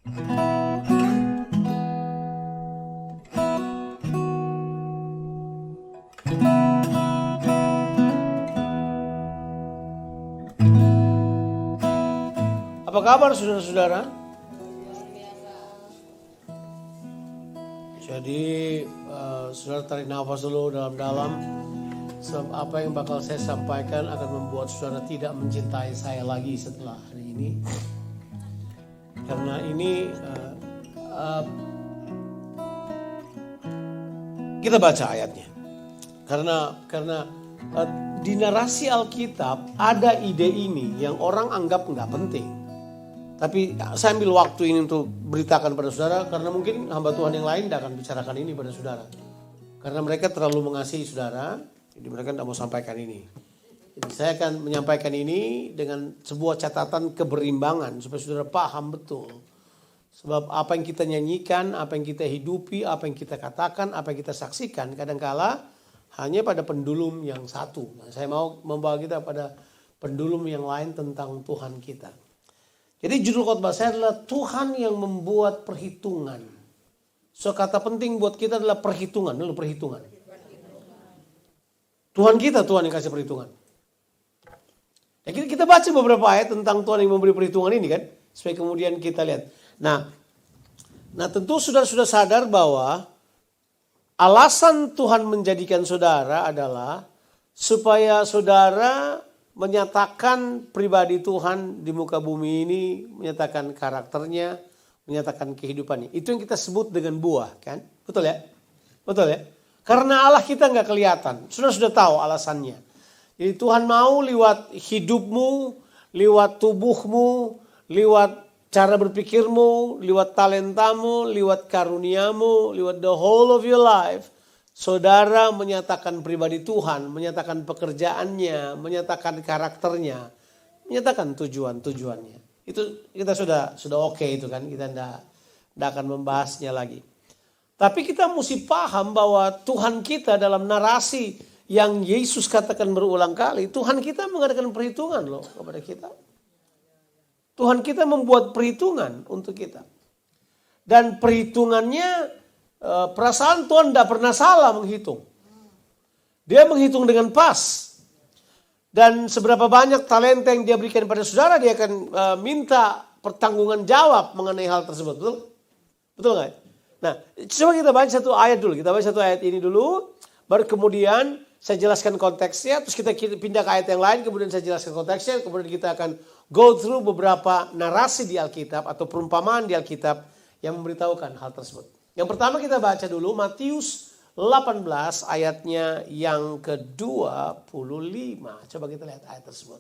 Apa kabar saudara-saudara? Jadi saudara tarik nafas dulu dalam-dalam. Sebab apa yang bakal saya sampaikan akan membuat saudara tidak mencintai saya lagi setelah hari ini. Karena ini kita baca ayatnya. Karena di narasi Alkitab ada ide ini yang orang anggap nggak penting. Tapi saya ambil waktu ini untuk beritakan pada saudara karena mungkin hamba Tuhan yang lain tidak akan bicarakan ini pada saudara. Karena mereka terlalu mengasihi saudara, jadi mereka tidak mau sampaikan ini. Jadi saya akan menyampaikan ini dengan sebuah catatan keberimbangan supaya saudara paham betul. Sebab apa yang kita nyanyikan, apa yang kita hidupi, apa yang kita katakan, apa yang kita saksikan kadangkala hanya pada pendulum yang satu. Nah, saya mau membawa kita pada pendulum yang lain tentang Tuhan kita. Jadi judul khotbah saya adalah Tuhan yang membuat perhitungan. So kata penting buat kita adalah perhitungan. Dulu perhitungan. Tuhan kita, Tuhan yang kasih perhitungan. Ya, kita baca beberapa ayat tentang Tuhan yang memberi perhitungan ini kan. Supaya kemudian kita lihat. Nah tentu sudah sadar bahwa alasan Tuhan menjadikan saudara adalah supaya saudara menyatakan pribadi Tuhan di muka bumi ini, menyatakan karakternya, menyatakan kehidupannya. Itu yang kita sebut dengan buah, kan? Betul ya? Betul ya? Karena Allah kita nggak kelihatan. Sudah tahu alasannya. Jadi Tuhan mau lewat hidupmu, lewat tubuhmu, lewat cara berpikirmu, lewat talentamu, lewat karuniamu, lewat the whole of your life. Saudara menyatakan pribadi Tuhan, menyatakan pekerjaannya, menyatakan karakternya, menyatakan tujuannya. Itu kita sudah oke itu kan, kita tidak akan membahasnya lagi. Tapi kita mesti paham bahwa Tuhan kita dalam narasi yang Yesus katakan berulang kali, Tuhan kita mengadakan perhitungan loh kepada kita. Tuhan kita membuat perhitungan untuk kita. Dan perhitungannya perasaan Tuhan tidak pernah salah menghitung. Dia menghitung dengan pas. Dan seberapa banyak talenta yang dia berikan pada saudara, dia akan minta pertanggungan jawab mengenai hal tersebut. Betul? Betul nggak? Nah, coba kita baca satu ayat dulu. Kita baca satu ayat ini dulu. Baru kemudian saya jelaskan konteksnya. Terus kita pindah ke ayat yang lain. Kemudian saya jelaskan konteksnya. Kemudian kita akan go through beberapa narasi di Alkitab atau perumpamaan di Alkitab yang memberitahukan hal tersebut. Yang pertama kita baca dulu Matius 18 ayatnya yang ke-25. Coba kita lihat ayat tersebut.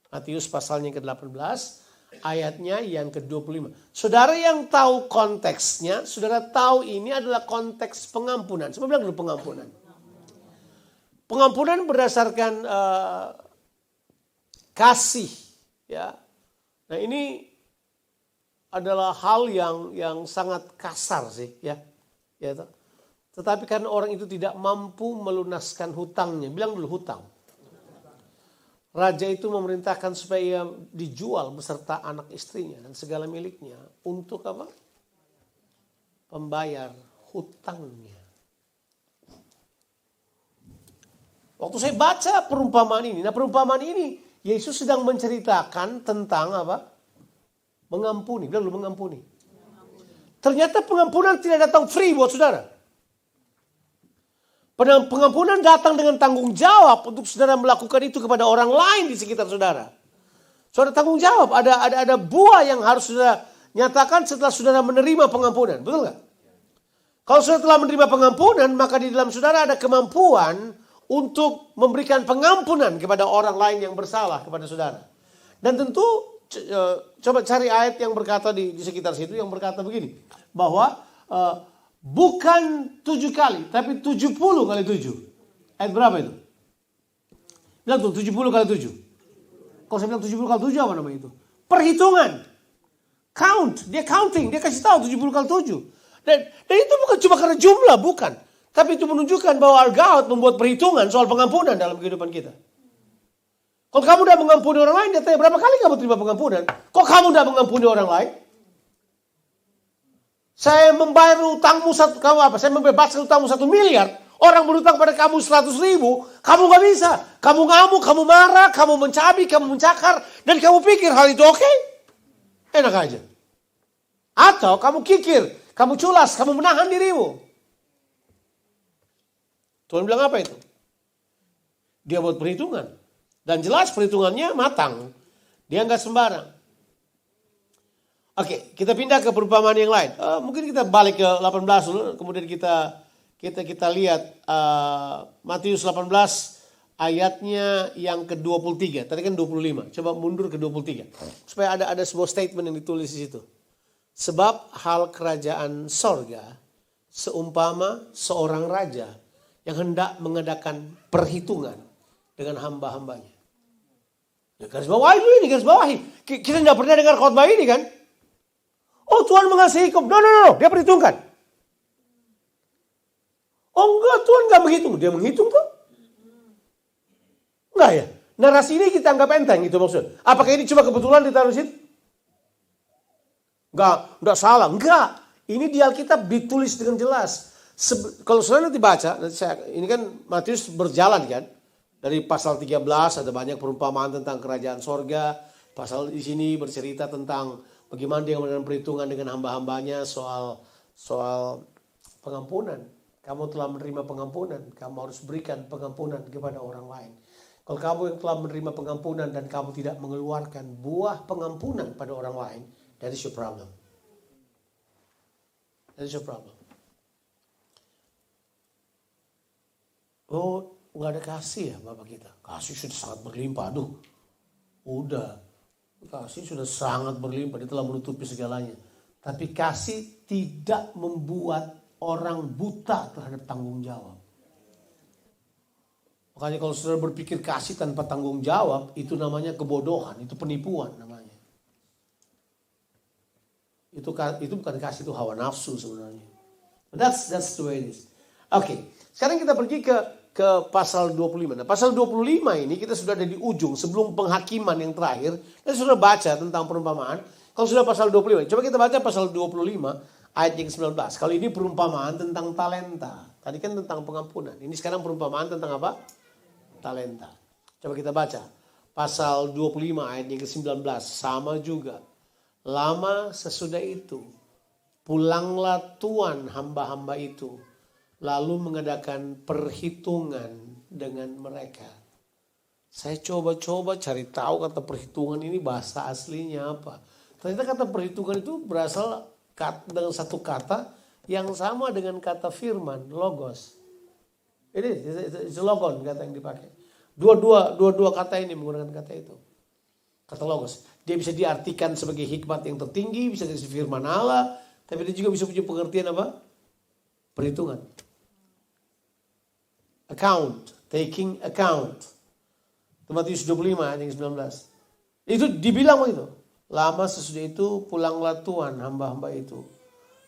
Matius pasalnya ke-18 ayatnya yang ke-25. Saudara yang tahu konteksnya, saudara tahu ini adalah konteks pengampunan. Coba bilang dulu pengampunan. Pengampunan berdasarkan kasih. Ya. Nah ini adalah hal yang sangat kasar sih ya. Tetapi karena orang itu tidak mampu melunaskan hutangnya, bilang dulu hutang. Raja itu memerintahkan supaya dijual beserta anak istrinya dan segala miliknya untuk apa? Pembayar hutangnya. Waktu saya baca perumpamaan ini, perumpamaan ini Yesus sedang menceritakan tentang apa? Mengampuni, bilang dulu mengampuni. Ternyata pengampunan tidak datang free buat saudara. Pengampunan datang dengan tanggung jawab untuk saudara melakukan itu kepada orang lain di sekitar saudara. Saudara tanggung jawab, ada buah yang harus saudara nyatakan setelah saudara menerima pengampunan, betul nggak? Kalau saudara telah menerima pengampunan, maka di dalam saudara ada kemampuan untuk memberikan pengampunan kepada orang lain yang bersalah kepada saudara. Dan tentu coba cari ayat yang berkata di sekitar situ yang berkata begini. Bahwa bukan 7 kali tapi 70 kali 7. Ayat berapa itu? Bilang tuh 70 kali 7. Kalau saya bilang 70 kali 7 apa namanya itu? Perhitungan. Count. Dia counting. Dia kasih tahu 70 kali 7. Dan itu bukan cuma karena jumlah. Bukan. Tapi itu menunjukkan bahwa God membuat perhitungan soal pengampunan dalam kehidupan kita. Kalau kamu udah mengampuni orang lain, dia tanya berapa kali kamu terima pengampunan? Kok kamu udah mengampuni orang lain? Saya membayar utangmu saya membebaskan utangmu 1 miliar. Orang berutang pada kamu 100 ribu. Kamu gak bisa. Kamu ngamuk, kamu marah, kamu mencabi, kamu mencakar. Dan kamu pikir hal itu oke? Enak aja. Atau kamu kikir, kamu culas, kamu menahan dirimu. Tuhan bilang apa itu? Dia buat perhitungan. Dan jelas perhitungannya matang. Dia nggak sembarang. Oke, kita pindah ke perumpamaan yang lain. Mungkin kita balik ke 18 dulu. Kemudian kita lihat Matius 18 ayatnya yang ke-23. Tadi kan 25. Coba mundur ke 23. Supaya ada sebuah statement yang ditulis di situ. Sebab hal kerajaan sorga seumpama seorang raja yang hendak mengadakan perhitungan dengan hamba-hambanya. Ya, garis bawahi dulu ini, garis bawahi. Kita tidak pernah dengar khotbah ini kan? Oh, Tuhan mengasihi kaum. No. Dia perhitungkan. Oh enggak, Tuhan enggak menghitung. Dia menghitung tuh. Enggak ya? Narasi ini kita anggap enteng gitu maksud. Apakah ini cuma kebetulan ditaruh situ? Enggak salah. Enggak. Ini di Alkitab ditulis dengan jelas. Kalau saudara nanti baca, ini kan Matius berjalan kan. Dari pasal 13 ada banyak perumpamaan tentang kerajaan sorga. Pasal di sini bercerita tentang bagaimana dia melakukan perhitungan dengan hamba-hambanya soal pengampunan. Kamu telah menerima pengampunan, kamu harus berikan pengampunan kepada orang lain. Kalau kamu yang telah menerima pengampunan dan kamu tidak mengeluarkan buah pengampunan pada orang lain, that is your problem. That is your problem. Oh, nggak ada kasih ya Bapak kita. Kasih sudah sangat berlimpah. Aduh, udah. Kasih sudah sangat berlimpah, dia telah menutupi segalanya. Tapi kasih tidak membuat orang buta terhadap tanggung jawab. Makanya kalau saudara berpikir kasih tanpa tanggung jawab, itu namanya kebodohan, itu penipuan namanya. Itu bukan kasih, itu hawa nafsu sebenarnya. But that's the way it is. Oke, sekarang kita pergi ke pasal 25. Nah, pasal 25 ini kita sudah ada di ujung sebelum penghakiman yang terakhir. Dan sudah baca tentang perumpamaan. Kalau sudah pasal 25, coba kita baca pasal 25 ayat yang 19. Kalau ini perumpamaan tentang talenta. Tadi kan tentang pengampunan. Ini sekarang perumpamaan tentang apa? Talenta. Coba kita baca. Pasal 25 ayat yang ke-19. Sama juga. Lama sesudah itu, pulanglah tuan hamba-hamba itu. Lalu mengadakan perhitungan dengan mereka. Saya coba-coba cari tahu kata perhitungan ini bahasa aslinya apa. Ternyata kata perhitungan itu berasal dengan satu kata yang sama dengan kata firman, logos. Ini logon kata yang dipakai. Dua kata ini menggunakan kata itu. Kata logos. Dia bisa diartikan sebagai hikmat yang tertinggi, bisa jadi firman Allah, tapi dia juga bisa punya pengertian apa? Perhitungan. Account, taking account. Matius 25 ayat yang 19. Itu dibilang begitu. Lama sesudah itu pulanglah tuan hamba-hamba itu.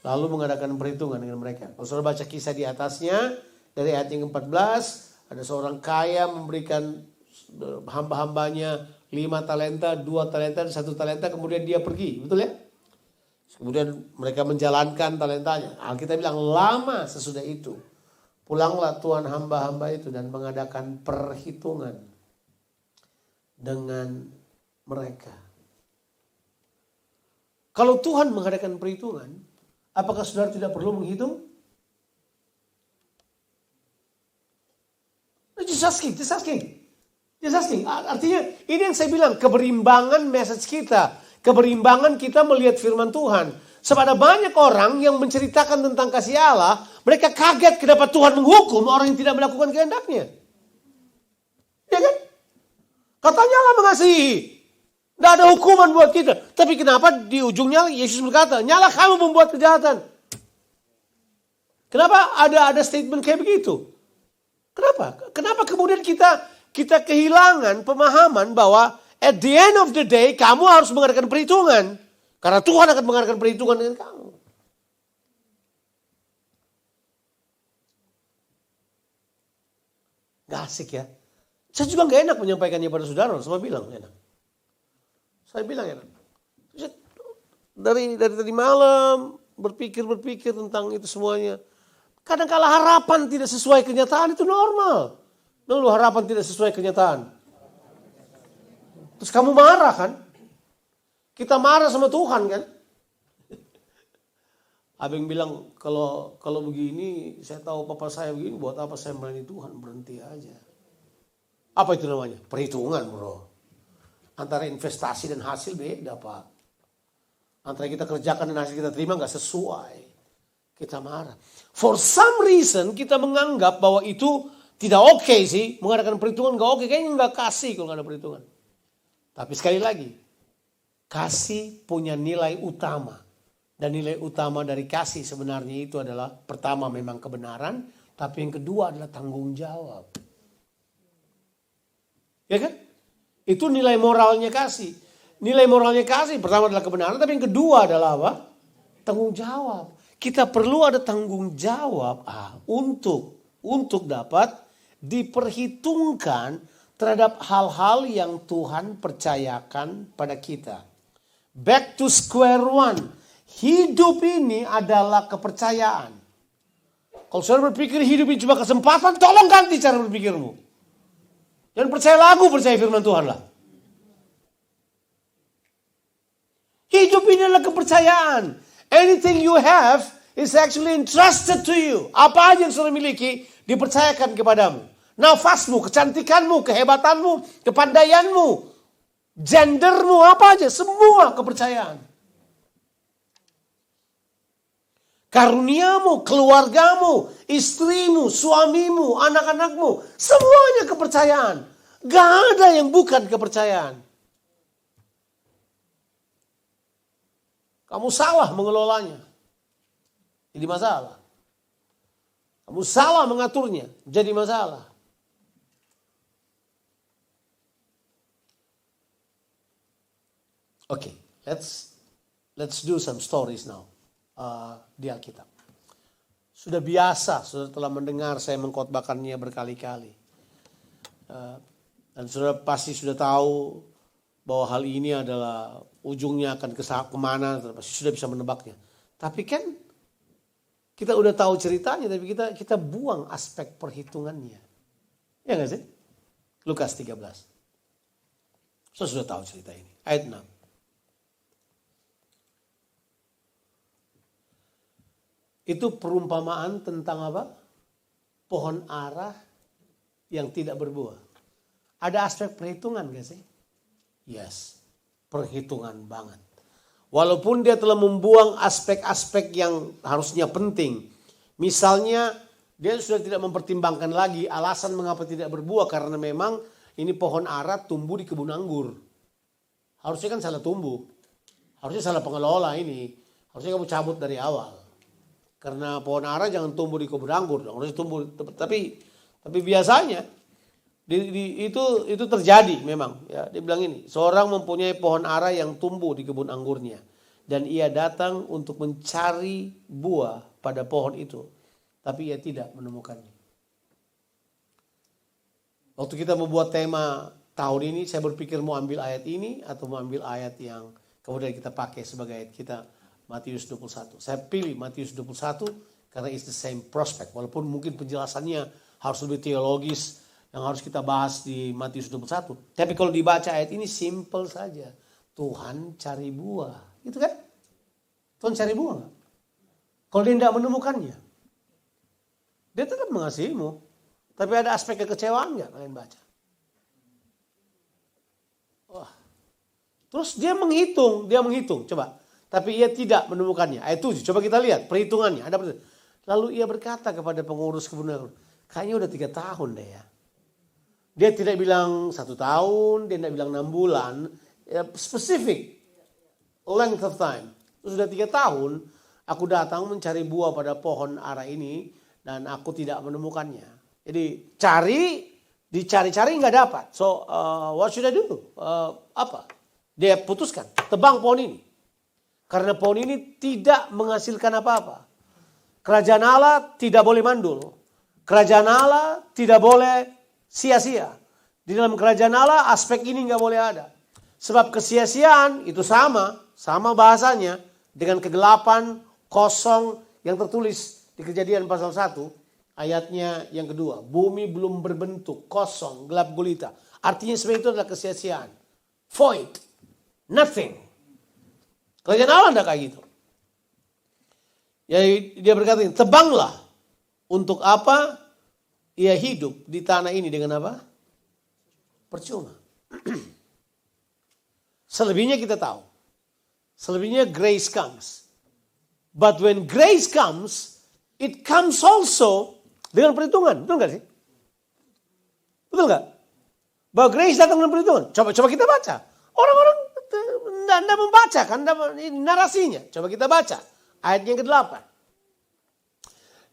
Lalu mengadakan perhitungan dengan mereka. Kalau saudara baca kisah di atasnya, dari ayat yang 14, ada seorang kaya memberikan hamba-hambanya 5 talenta, 2 talenta, dan 1 talenta, kemudian dia pergi. Betul ya? Kemudian mereka menjalankan talentanya. Alkitab bilang lama sesudah itu. Pulanglah tuan hamba-hamba itu dan mengadakan perhitungan dengan mereka. Kalau Tuhan mengadakan perhitungan, apakah saudara tidak perlu menghitung? Just asking. Artinya ini yang saya bilang, keberimbangan message kita. Keberimbangan kita melihat firman Tuhan. Sebab ada banyak orang yang menceritakan tentang kasih Allah. Mereka kaget kenapa Tuhan menghukum orang yang tidak melakukan kehendaknya. Ya kan? Katanya Allah mengasihi. Tidak ada hukuman buat kita. Tapi kenapa di ujungnya Yesus berkata, nyala kamu membuat kejahatan. Kenapa ada statement kayak begitu? Kenapa kemudian kita kehilangan pemahaman bahwa at the end of the day kamu harus mengadakan perhitungan. Karena Tuhan akan mengadakan perhitungan dengan kamu. Gak asik ya. Saya juga gak enak menyampaikannya pada saudara. Saya bilang enak. Dari tadi malam berpikir tentang itu semuanya. Kadang-kala harapan tidak sesuai kenyataan itu normal. Lalu harapan tidak sesuai kenyataan. Terus kamu marah kan? Kita marah sama Tuhan kan? Abang bilang kalau begini, saya tahu papa saya begini, buat apa saya melayani Tuhan? Berhenti aja. Apa itu namanya? Perhitungan, bro. Antara investasi dan hasil beda, Pak. Antara kita kerjakan dan hasil kita terima nggak sesuai. Kita marah. For some reason kita menganggap bahwa itu tidak oke sih. Mengadakan perhitungan nggak oke. Kayaknya nggak kasih kalau nggak ada perhitungan. Tapi sekali lagi, kasih punya nilai utama. Dan nilai utama dari kasih sebenarnya itu adalah pertama memang kebenaran, tapi yang kedua adalah tanggung jawab. Ya kan? Itu nilai moralnya kasih. Nilai moralnya kasih pertama adalah kebenaran, tapi yang kedua adalah apa? Tanggung jawab. Kita perlu ada tanggung jawab untuk dapat diperhitungkan terhadap hal-hal yang Tuhan percayakan pada kita. Back to square one. Hidup ini adalah kepercayaan. Kalau saudara berpikir hidup ini cuma kesempatan, tolong ganti cara berpikirmu. Jangan percaya lagu, percaya firman Tuhan lah. Hidup ini adalah kepercayaan. Anything you have is actually entrusted to you. Apa aja yang saudara miliki, dipercayakan kepadamu. Nafasmu, kecantikanmu, kehebatanmu, kepandaianmu, gendermu, apa aja, semua kepercayaan. Karuniamu, keluargamu, istrimu, suamimu, anak-anakmu, semuanya kepercayaan. Gak ada yang bukan kepercayaan. Kamu salah mengelolanya, jadi masalah. Kamu salah mengaturnya, jadi masalah. Okay, let's do some stories now. Di Alkitab. Sudah biasa, sudah telah mendengar saya mengkhotbahkannya berkali-kali. Dan sudah pasti sudah tahu bahwa hal ini adalah ujungnya akan kemana, pasti sudah bisa menebaknya. Tapi kan kita udah tahu ceritanya, tapi kita buang aspek perhitungannya. Ya nggak sih? Lukas 13. Saya sudah tahu cerita ini. Ayat 6. Itu perumpamaan tentang apa? Pohon ara yang tidak berbuah. Ada aspek perhitungan gak sih? Yes, perhitungan banget. Walaupun dia telah membuang aspek-aspek yang harusnya penting. Misalnya dia sudah tidak mempertimbangkan lagi alasan mengapa tidak berbuah. Karena memang ini pohon ara tumbuh di kebun anggur. Harusnya kan salah tumbuh. Harusnya salah pengelola ini. Harusnya kamu cabut dari awal. Karena pohon ara jangan tumbuh di kebun anggur, harus tumbuh. Tapi biasanya itu terjadi memang. Ya, dia bilang ini, seorang mempunyai pohon ara yang tumbuh di kebun anggurnya, dan ia datang untuk mencari buah pada pohon itu, tapi ia tidak menemukannya. Waktu kita membuat tema tahun ini, saya berpikir mau ambil ayat ini atau mau ambil ayat yang kemudian kita pakai sebagai ayat kita. Matius 21. Saya pilih Matius 21 karena it's the same prospect. Walaupun mungkin penjelasannya harus lebih teologis yang harus kita bahas di Matius 21. Tapi kalau dibaca ayat ini simple saja. Tuhan cari buah. Gitu kan? Tuhan cari buah gak? Kalau dia tidak menemukannya, dia tetap mengasihimu. Tapi ada aspek kekecewaan gak kalian baca? Wah. Terus dia menghitung. Coba. Tapi ia tidak menemukannya. Ayat 7. Coba kita lihat perhitungannya. Lalu ia berkata kepada pengurus kebun anggur, kayaknya udah 3 tahun deh ya. Dia tidak bilang 1 tahun, dia tidak bilang 6 bulan. Ya, specific. Length of time. Sudah 3 tahun, aku datang mencari buah pada pohon ara ini, dan aku tidak menemukannya. Jadi dicari-cari nggak dapat. So what should I do? Apa? Dia putuskan, tebang pohon ini. Karena pohon ini tidak menghasilkan apa-apa. Kerajaan Allah tidak boleh mandul. Kerajaan Allah tidak boleh sia-sia. Di dalam kerajaan Allah aspek ini nggak boleh ada. Sebab kesia-siaan itu sama bahasanya dengan kegelapan, Kosong yang tertulis di Kejadian pasal 1 ayatnya yang kedua. Bumi belum berbentuk, kosong, gelap gulita. Artinya sebenarnya itu adalah kesia-siaan. Void. Nothing. Kerajaan Allah tidak kayak gitu. Ya, dia berkata, tebanglah. Untuk apa ia hidup di tanah ini dengan apa? Percuma. Selebihnya kita tahu. Selebihnya grace comes. But when grace comes, it comes also dengan perhitungan. Betul gak sih? Betul gak? Bahwa grace datang dengan perhitungan. Coba kita baca. Orang-orang tidak membaca kan narasinya. Coba kita baca. Ayat yang ke-8.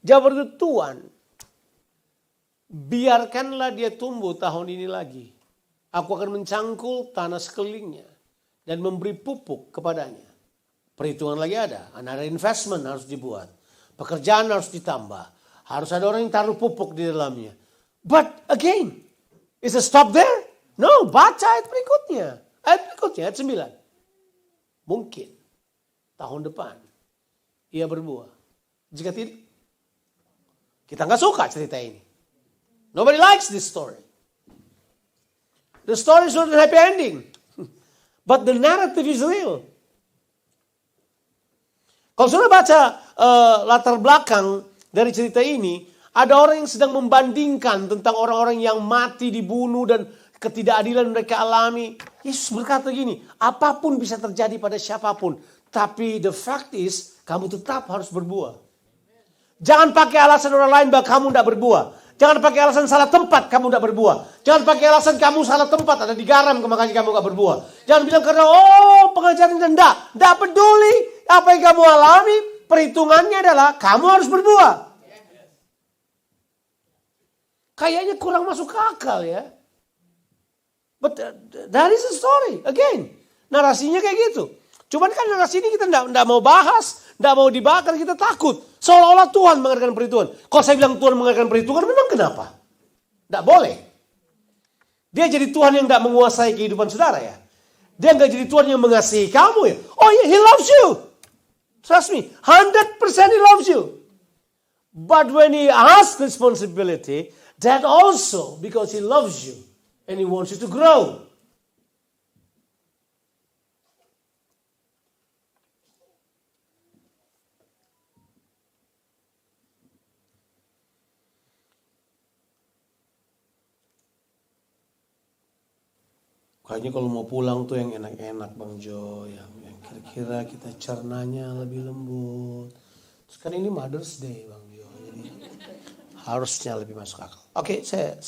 Jawab itu Tuhan, biarkanlah dia tumbuh tahun ini lagi. Aku akan mencangkul tanah sekelilingnya dan memberi pupuk kepadanya. Perhitungan lagi ada investment harus dibuat. Pekerjaan harus ditambah. Harus ada orang yang taruh pupuk di dalamnya. But again, is it stop there? No, baca ayat berikutnya. Ayat 9. Mungkin tahun depan ia berbuah. Jika tidak, kita nggak suka cerita ini. Nobody likes this story. The story is not a happy ending. But the narrative is real. Kalau sudah baca latar belakang dari cerita ini, ada orang yang sedang membandingkan tentang orang-orang yang mati, dibunuh, dan ketidakadilan mereka alami. Yesus berkata gini, apapun bisa terjadi pada siapapun. Tapi the fact is, kamu tetap harus berbuah. Jangan pakai alasan orang lain bahwa kamu tidak berbuah. Jangan pakai alasan salah tempat kamu tidak berbuah. Jangan pakai alasan kamu salah tempat ada di garam makanya kamu tidak berbuah. Jangan bilang karena pengajaran tidak peduli apa yang kamu alami. Perhitungannya adalah kamu harus berbuah. Kayaknya kurang masuk akal ya. But that is a story again. Narasinya kayak gitu. Cuman kan narasi ini kita tidak mau bahas, tidak mau dibakar, kita takut. Seolah-olah Tuhan mengadakan perhitungan. Kalau saya bilang Tuhan mengadakan perhitungan, memang kenapa? Tidak boleh. Dia jadi Tuhan yang tidak menguasai kehidupan saudara ya. Dia nggak jadi Tuhan yang mengasihi kamu ya. Oh yeah, He loves you. Trust me, 100% He loves you. But when He asks responsibility, that also because He loves you and He wants you to grow. Kayaknya kalau mau pulang tuh yang enak-enak Bang Jo, yang kira-kira kita cernanya lebih lembut. Terus kan ini Mother's Day Bang Jo, jadi harusnya lebih masuk akal. Oke, saya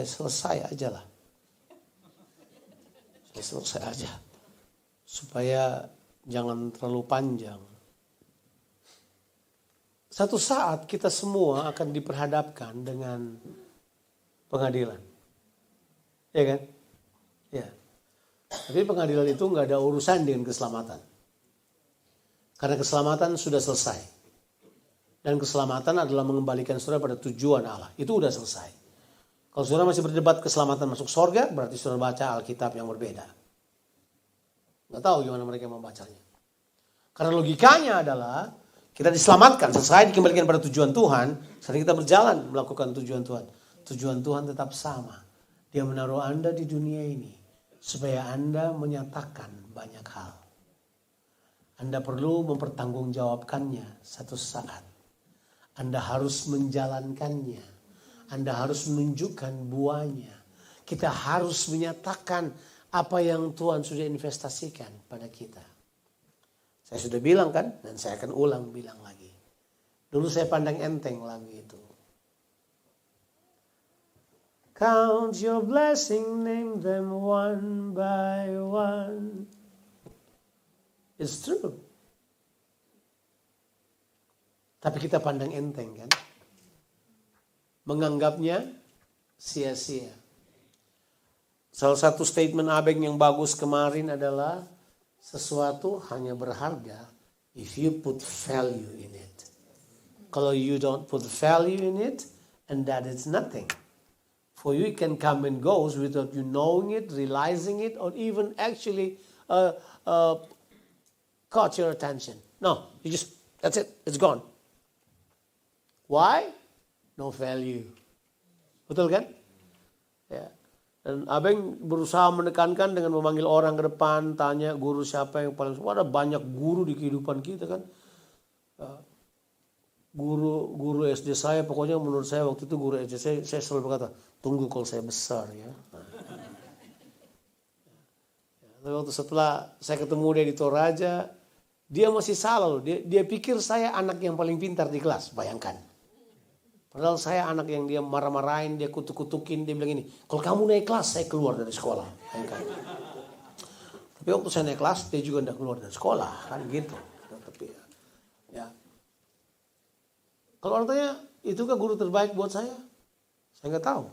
selesai aja lah. Saya selesai aja. Supaya jangan terlalu panjang. Satu saat kita semua akan diperhadapkan dengan pengadilan. Ya kan? Ya. Tapi pengadilan itu nggak ada urusan dengan keselamatan. Karena keselamatan sudah selesai. Dan keselamatan adalah mengembalikan saudara pada tujuan Allah. Itu udah selesai. Kalau saudara masih berdebat keselamatan masuk surga, berarti saudara baca Alkitab yang berbeda. Nggak tahu gimana mereka membacanya. Karena logikanya adalah kita diselamatkan, selesai dikembalikan pada tujuan Tuhan, saat kita berjalan melakukan tujuan Tuhan. Tujuan Tuhan tetap sama. Dia menaruh Anda di dunia ini supaya Anda menyatakan banyak hal. Anda perlu mempertanggungjawabkannya satu saat. Anda harus menjalankannya. Anda harus menunjukkan buahnya. Kita harus menyatakan apa yang Tuhan sudah investasikan pada kita. Saya sudah bilang kan, dan saya akan bilang lagi. Dulu saya pandang enteng lagu itu. Count your blessing, name them one by one. It's true. Tapi kita pandang enteng kan. Menganggapnya sia-sia. Salah satu statement Abeng yang bagus kemarin adalah sesuatu hanya berharga if you put value in it. Kalau you don't put value in it, and that is nothing. For you, it can come and goes without you knowing it, realizing it, or even actually caught your attention. No, you just That's it. It's gone. Why? No value. Betul kan? Ya. Dan abang berusaha menekankan dengan memanggil orang ke depan, tanya guru siapa yang paling suka. Ada banyak guru di kehidupan kita kan. Guru SD saya, pokoknya menurut saya waktu itu guru SD saya selalu berkata, tunggu kalau saya besar ya. Tapi waktu setelah saya ketemu dia di Toraja, dia masih salah loh. Dia pikir saya anak yang paling pintar di kelas, bayangkan. Padahal saya anak yang dia marah-marahin, dia kutuk-kutukin, dia bilang ini, kalau kamu naik kelas, saya keluar dari sekolah. Bayangkan. Tapi waktu saya naik kelas, dia juga tidak keluar dari sekolah, kan gitu. Tapi ya. Kalau orang tanya, itukah guru terbaik buat saya nggak tahu.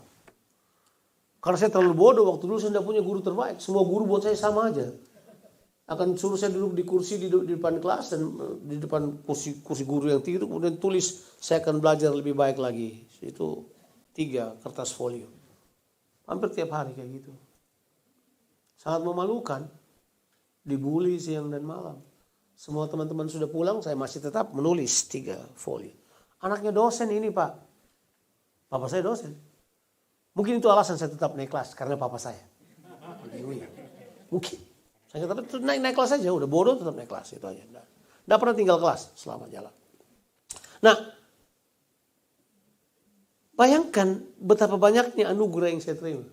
Karena saya terlalu bodoh, waktu dulu saya tidak punya guru terbaik. Semua guru buat saya sama aja. Akan suruh saya duduk di kursi di depan kelas dan di depan kursi guru yang tinggi itu kemudian tulis saya akan belajar lebih baik lagi. Itu 3 kertas folio. Hampir tiap hari kayak gitu. Sangat memalukan. Dibully siang dan malam. Semua teman-teman sudah pulang, saya masih tetap menulis 3 folio. Anaknya dosen ini Pak. Papa saya dosen. Mungkin itu alasan saya tetap naik kelas karena papa saya. Mungkin. Saya tetap naik kelas aja, udah bodoh tetap naik kelas itu aja. Nggak pernah tinggal kelas selama jalan. Nah, bayangkan betapa banyaknya anugerah yang saya terima.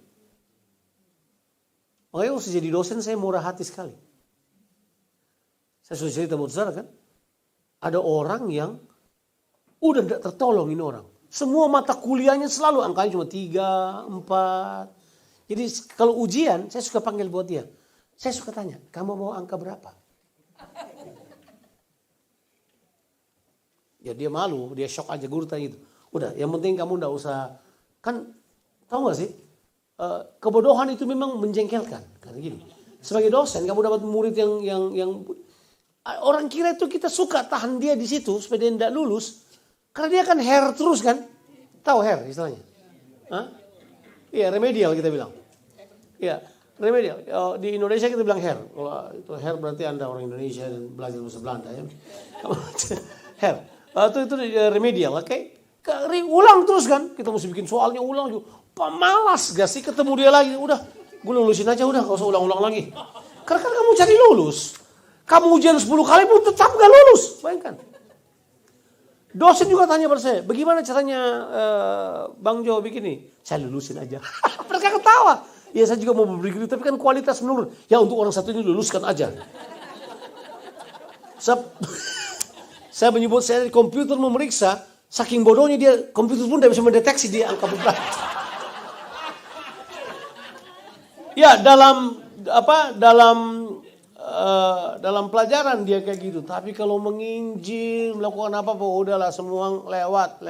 Makanya waktu jadi dosen saya murah hati sekali. Saya sudah cerita buat saudara kan, ada orang yang udah tidak tertolong ini orang. Semua mata kuliahnya selalu angkanya cuma 3, 4. Jadi kalau ujian saya suka panggil buat dia. Saya suka tanya, kamu mau angka berapa? Ya dia malu, dia shock aja guru tanya gitu. Udah, yang penting kamu enggak usah, kan tahu gak sih? Kebodohan itu memang menjengkelkan. Karena gini, sebagai dosen kamu dapat murid yang orang kira itu kita suka tahan dia di situ supaya dia enggak lulus. Karena dia kan hair terus kan? Tahu hair istilahnya? Iya, remedial kita bilang. Iya. Remedial. Di Indonesia kita bilang hair. Kalau itu hair berarti Anda orang Indonesia dan belajar bahasa Belanda ya. Hair. Itu remedial, oke? Ulang terus kan? Kita mesti bikin soalnya ulang juga. Pemalas gak sih ketemu dia lagi? Udah, gue lulusin aja udah, gak usah ulang-ulang lagi. Karena kan kamu cari lulus. Kamu ujian 10 kali pun tetap gak lulus. Bayangkan. Dosen juga tanya pada saya, bagaimana caranya Bang Jo bikin ini? Saya lulusin aja. Mereka ketawa. Ya saya juga mau memberi gitu, tapi kan kualitas menurun. Ya untuk orang satu ini luluskan aja. Saya menyebut saya di komputer memeriksa, saking bodohnya dia komputer pun tidak bisa mendeteksi dia angka berat. Ya dalam pelajaran dia kayak gitu. Tapi kalau menginjil melakukan apa-apa, udahlah semua lewat.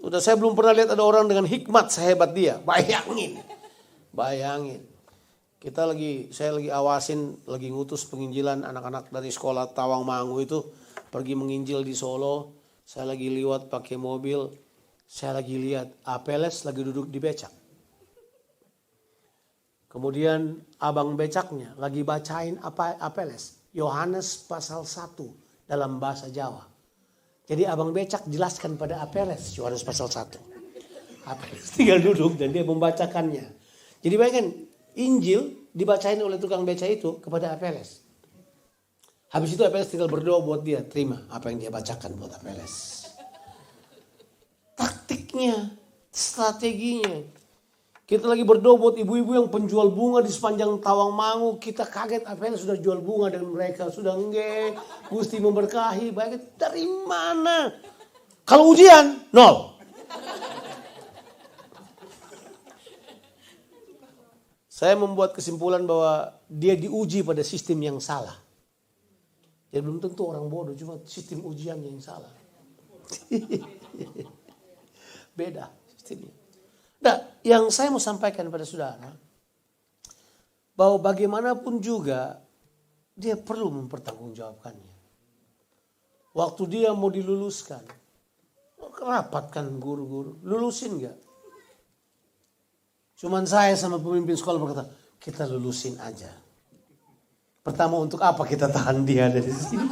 Sudah saya belum pernah lihat ada orang dengan hikmat sehebat dia. Bayangin. Saya lagi awasin, lagi ngutus penginjilan anak-anak dari sekolah Tawangmangu itu pergi menginjil di Solo. Saya lagi lewat pakai mobil, saya lagi lihat Apeles lagi duduk di becak. Kemudian abang becaknya lagi bacain Apeles, Yohanes pasal 1 dalam bahasa Jawa. Jadi abang becak jelaskan pada Apeles, Yohanes pasal 1. Apeles tinggal duduk dan dia membacakannya. Jadi bayangkan, Injil dibacain oleh tukang beca itu kepada Apeles. Habis itu Apeles tinggal berdoa buat dia, terima apa yang dia bacakan buat Apeles. Taktiknya, strateginya. Kita lagi berdoa buat ibu-ibu yang penjual bunga di sepanjang Tawangmangu. Kita kaget Apeles sudah jual bunga dan mereka sudah nge, Gusti memberkahi. Baik, dari mana? Kalau ujian, 0. Saya membuat kesimpulan bahwa dia diuji pada sistem yang salah. Jadi belum tentu orang bodoh, cuma sistem ujiannya yang salah. Beda sistemnya. Nah, yang saya mau sampaikan pada saudara, bahwa bagaimanapun juga dia perlu mempertanggungjawabkannya. Waktu dia mau diluluskan, rapatkan guru-guru, lulusin gak? Cuman saya sama pemimpin sekolah berkata, kita lulusin aja. Pertama, untuk apa kita tahan dia dari sini?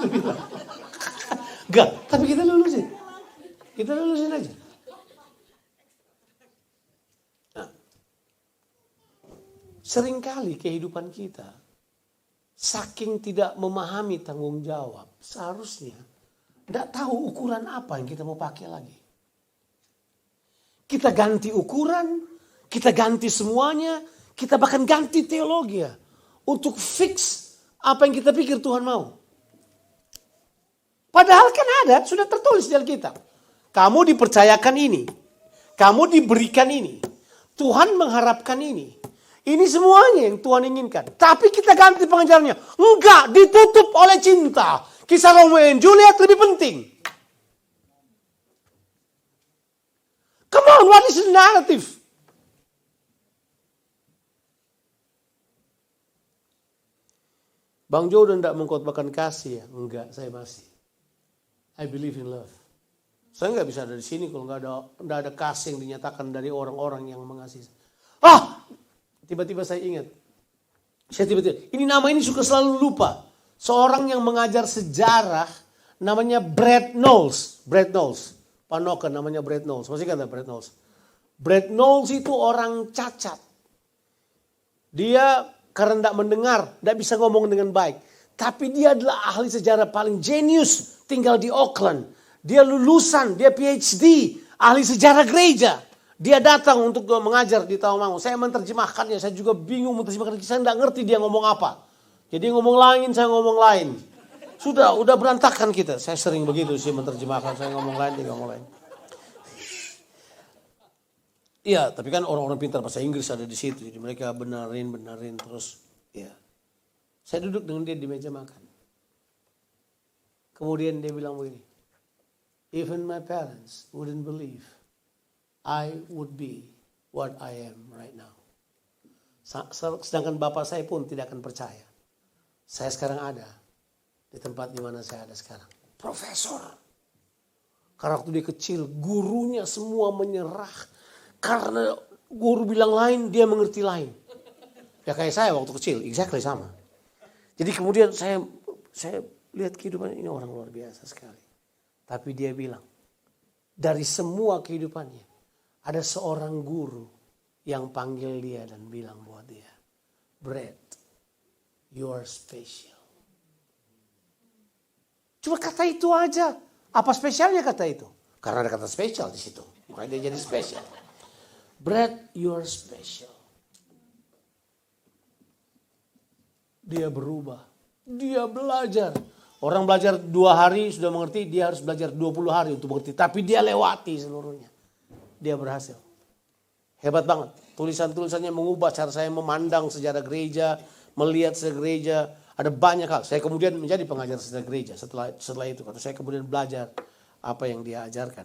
Enggak, tapi kita lulusin. Kita lulusin aja. Nah, seringkali kehidupan kita, saking tidak memahami tanggung jawab, seharusnya tidak tahu ukuran apa yang kita mau pakai lagi. Kita ganti ukuran, kita ganti semuanya, kita bahkan ganti teologi untuk fix apa yang kita pikir Tuhan mau. Padahal kan ada, sudah tertulis di Alkitab. Kamu dipercayakan ini, kamu diberikan ini, Tuhan mengharapkan ini. Ini semuanya yang Tuhan inginkan. Tapi kita ganti pengajarannya. Enggak, ditutup oleh cinta. Kisah Romeo dan Juliet lebih penting. Come on, what is the narrative? Bang Jo udah tidak mengkhotbahkan kasih ya? Enggak, saya masih. I believe in love. Saya nggak bisa ada di sini kalau nggak ada kasih yang dinyatakan dari orang-orang yang mengasihi. Tiba-tiba saya ingat. Ini nama ini suka selalu lupa. Seorang yang mengajar sejarah namanya Brad Knowles. Brad Knowles. Panokan namanya Brad Knowles. Masih kata Brad Knowles. Brad Knowles itu orang cacat. Dia karena tidak mendengar, tidak bisa ngomong dengan baik. Tapi dia adalah ahli sejarah paling jenius, tinggal di Auckland. Dia lulusan, dia PhD, ahli sejarah gereja. Dia datang untuk mengajar di Tawangmangu. Saya menerjemahkannya, saya juga bingung menerjemahkan. Saya tidak ngerti dia ngomong apa. Jadi ngomong lain, saya ngomong lain. Udah berantakan kita. Saya sering begitu sih menerjemahkan, saya ngomong lain, dia ngomong lain. Iya, tapi kan orang-orang pintar bahasa Inggris ada di situ. Jadi mereka benarin terus. Ya. Saya duduk dengan dia di meja makan. Kemudian dia bilang begini. Even my parents wouldn't believe I would be what I am right now. Sedangkan bapak saya pun tidak akan percaya. Saya sekarang ada di tempat di mana saya ada sekarang. Profesor. Karena waktu dia kecil, gurunya semua menyerah. Karena guru bilang lain, dia mengerti lain. Ya kayak saya waktu kecil, exactly sama. Jadi kemudian saya lihat kehidupan ini orang luar biasa sekali. Tapi dia bilang, dari semua kehidupannya, ada seorang guru yang panggil dia dan bilang buat dia, Brad, you are special. Cuma kata itu aja. Apa spesialnya kata itu? Karena ada kata spesial di situ. Makanya dia jadi spesial. Brad, you are special. Dia berubah. Dia belajar. Orang belajar 2 hari sudah mengerti, dia harus belajar 20 hari untuk mengerti. Tapi dia lewati seluruhnya. Dia berhasil. Hebat banget. Tulisan-tulisannya mengubah cara saya memandang sejarah gereja, melihat sejarah gereja. Ada banyak hal. Saya kemudian menjadi pengajar sejarah gereja setelah itu. Karena saya kemudian belajar apa yang dia ajarkan.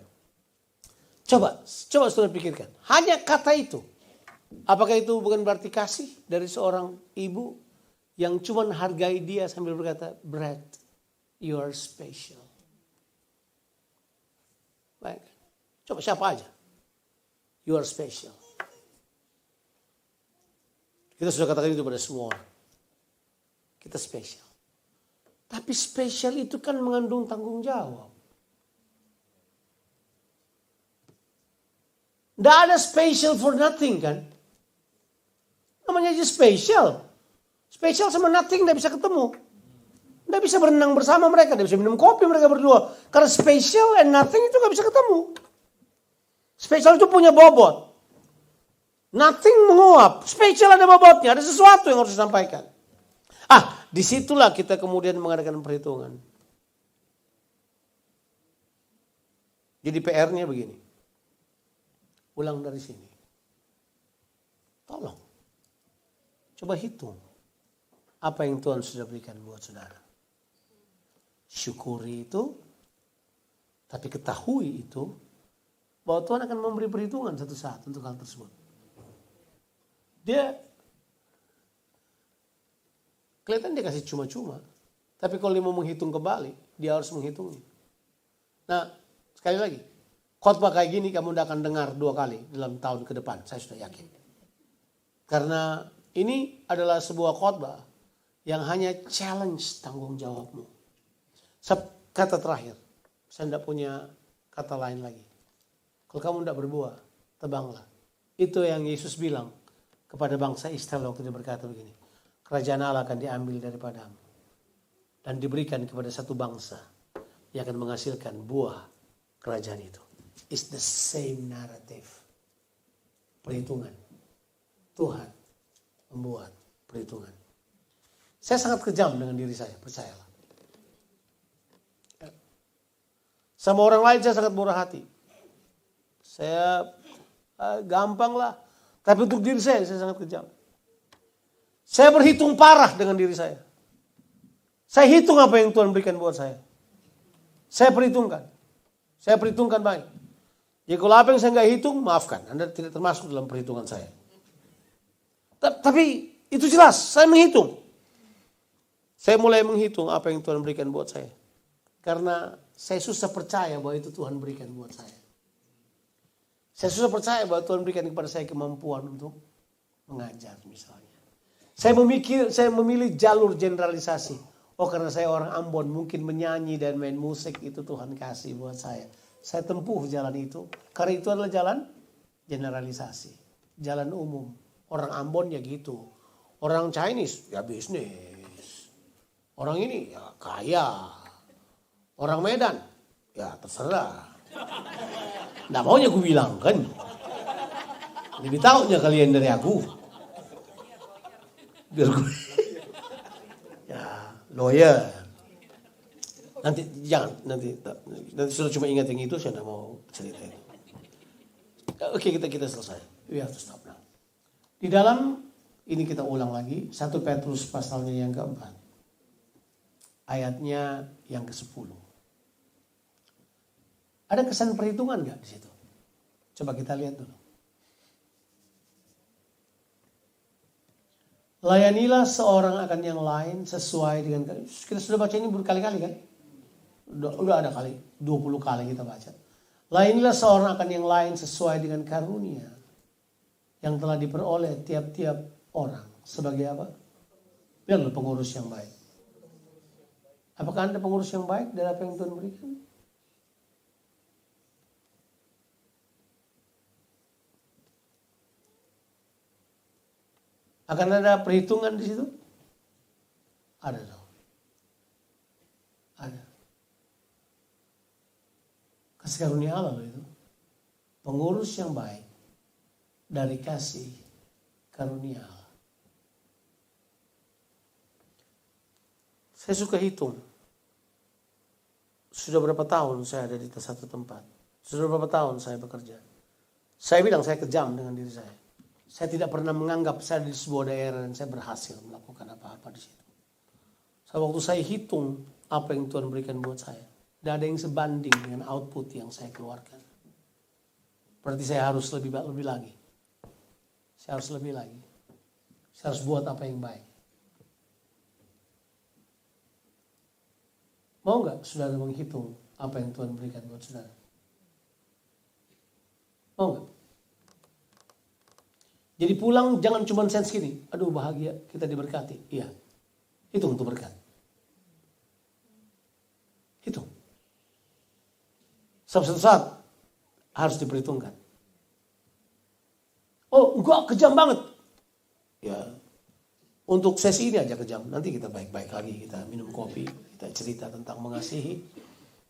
Coba saudara pikirkan. Hanya kata itu. Apakah itu bukan berarti kasih dari seorang ibu yang cuma hargai dia sambil berkata, Brad, you are special. Baik. Coba siapa aja. You are special. Kita sudah katakan itu pada semua orang. Kita spesial. Tapi spesial itu kan mengandung tanggung jawab. Tidak ada special for nothing kan. Namanya aja special. Special sama nothing tidak bisa ketemu. Tidak bisa berenang bersama mereka. Tidak bisa minum kopi mereka berdua. Karena special and nothing itu tidak bisa ketemu. Special itu punya bobot. Nothing menguap. Special ada bobotnya. Ada sesuatu yang harus disampaikan. Disitulah kita kemudian mengadakan perhitungan. Jadi PR-nya begini. Ulang dari sini. Tolong. Coba hitung. Apa yang Tuhan sudah berikan buat saudara. Syukuri itu. Tapi ketahui itu. Bahwa Tuhan akan memberi perhitungan satu saat untuk hal tersebut. Dia. Kelihatan dia kasih cuma-cuma. Tapi kalau dia mau menghitung kembali. Dia harus menghitungnya. Nah. Sekali lagi. Khotbah kayak gini kamu tidak akan dengar 2 kali dalam tahun ke depan. Saya sudah yakin. Karena ini adalah sebuah khotbah yang hanya challenge tanggung jawabmu. Kata terakhir, saya tidak punya kata lain lagi. Kalau kamu tidak berbuah, tebanglah. Itu yang Yesus bilang kepada bangsa Israel waktu dia berkata begini. Kerajaan Allah akan diambil daripadamu dan diberikan kepada satu bangsa yang akan menghasilkan buah kerajaan itu. It's the same narrative. Perhitungan. Tuhan membuat perhitungan. Saya sangat kejam dengan diri saya, percayalah. Sama orang lain saya sangat murah hati. Saya gampang lah. Tapi untuk diri saya sangat kejam. Saya berhitung parah dengan diri saya. Saya hitung apa yang Tuhan berikan buat saya. Saya perhitungkan. Saya perhitungkan baik. Jadi kalau apa yang saya nggak hitung, maafkan. Anda tidak termasuk dalam perhitungan saya. Tapi itu jelas, saya menghitung. Saya mulai menghitung apa yang Tuhan berikan buat saya. Karena saya susah percaya bahwa itu Tuhan berikan buat saya. Saya susah percaya bahwa Tuhan berikan kepada saya kemampuan untuk mengajar misalnya. Saya memilih jalur generalisasi. Oh, karena saya orang Ambon, mungkin menyanyi dan main musik itu Tuhan kasih buat saya. Saya tempuh jalan itu. Karena itu adalah jalan generalisasi. Jalan umum. Orang Ambon ya gitu. Orang Chinese ya bisnis. Orang ini ya kaya. Orang Medan ya terserah. Nggak maunya gue bilang kan. Lebih tahunya kalian dari aku. Biar gue ya lawyer. Nanti jangan nanti sudah cuma ingat yang itu, saya nggak mau cerita itu. Oke, kita selesai. We have to stop now. Di dalam ini kita ulang lagi 1 Petrus pasalnya yang keempat. Ayatnya yang ke-10. Ada kesan perhitungan nggak di situ? Coba kita lihat dulu. Layanilah seorang akan yang lain sesuai dengan, kita sudah baca ini berkali-kali kan? Udah ada kali, 20 kali kita baca. Layanilah seorang akan yang lain sesuai dengan karunia yang telah diperoleh tiap-tiap orang. Sebagai apa? Biarlah pengurus yang baik. Apakah Anda pengurus yang baik dari apa yang Tuhan berikan? Akan ada perhitungan di situ? Ada dong. Ada. Kasih karunia Allah loh itu. Pengurus yang baik dari kasih karunia Allah. Saya suka hitung. Sudah berapa tahun saya ada di satu tempat. Sudah berapa tahun saya bekerja. Saya bilang saya kejam dengan diri saya. Saya tidak pernah menganggap saya di sebuah daerah dan saya berhasil melakukan apa-apa di situ. Waktu saya hitung apa yang Tuhan berikan buat saya, tidak ada yang sebanding dengan output yang saya keluarkan. Berarti saya harus lebih lagi. Saya harus lebih lagi. Saya harus buat apa yang baik. Mau nggak saudara menghitung apa yang Tuhan berikan buat saudara? Mau nggak? Jadi pulang jangan cuma sense gini, aduh bahagia kita diberkati. Iya, hitung untuk berkat. Hitung. Suatu saat harus diperhitungkan. Oh enggak, kejam banget. Ya, untuk sesi ini aja kejam. Nanti kita baik-baik lagi, kita minum kopi, kita cerita tentang mengasihi.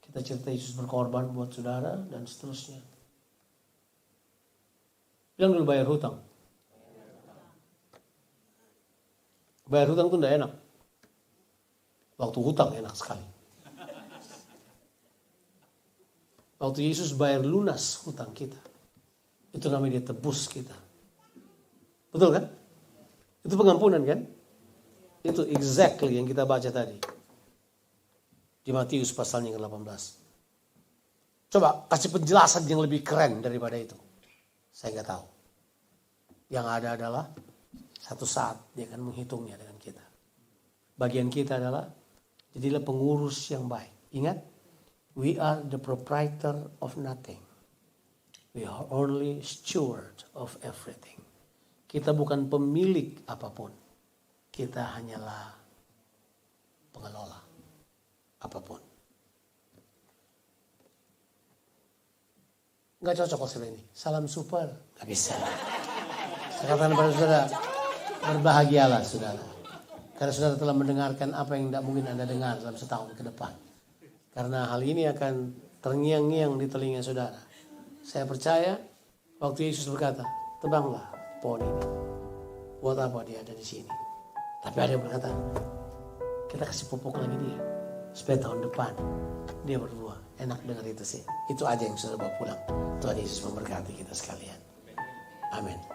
Kita cerita Yesus berkorban buat saudara dan seterusnya. Jangan dulu bayar hutang. Bayar hutang itu tidak enak. Waktu hutang enak sekali. Waktu Yesus bayar lunas hutang kita. Itu namanya dia tebus kita. Betul kan? Itu pengampunan kan? Itu exactly yang kita baca tadi. Di Matius pasalnya ke-18. Coba kasih penjelasan yang lebih keren daripada itu. Saya nggak tahu. Yang ada adalah satu saat dia akan menghitungnya dengan kita. Bagian kita adalah jadilah pengurus yang baik. Ingat, we are the proprietor of nothing. We are only steward of everything. Kita bukan pemilik apapun. Kita hanyalah pengelola apapun. Nggak cocok konsep ini. Salam super, nggak bisa. Saya katakan pada saudara, berbahagialah saudara. Karena saudara telah mendengarkan apa yang tidak mungkin Anda dengar dalam setahun ke depan. Karena hal ini akan terngiang-ngiang di telinga saudara. Saya percaya waktu Yesus berkata, tebanglah pohon ini. Buat apa dia ada di sini? Tapi ada yang berkata, kita kasih pupuk lagi dia. Supaya tahun depan dia berbuah. Enak dengar itu sih. Itu aja yang sudah bawa pulang. Tuhan Yesus memberkati kita sekalian. Amin.